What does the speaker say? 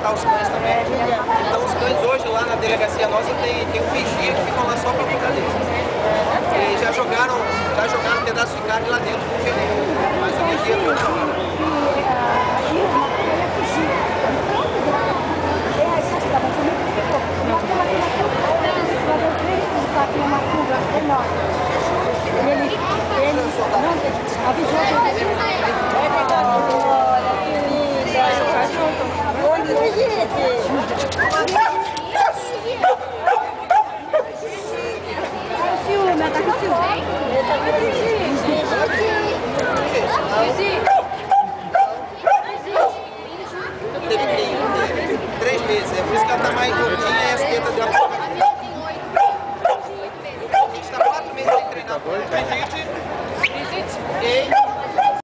alimentar os cães também. Então os cães hoje lá na delegacia nossa tem um vigia que ficam lá só para cuidar deles. E já jogaram pedaços de carne lá dentro, mas o vigia foi na hora. Teve 3 meses, é por isso que ela está mais gordinha e as tetas dela estão mais. A gente está 4 meses sem treinar.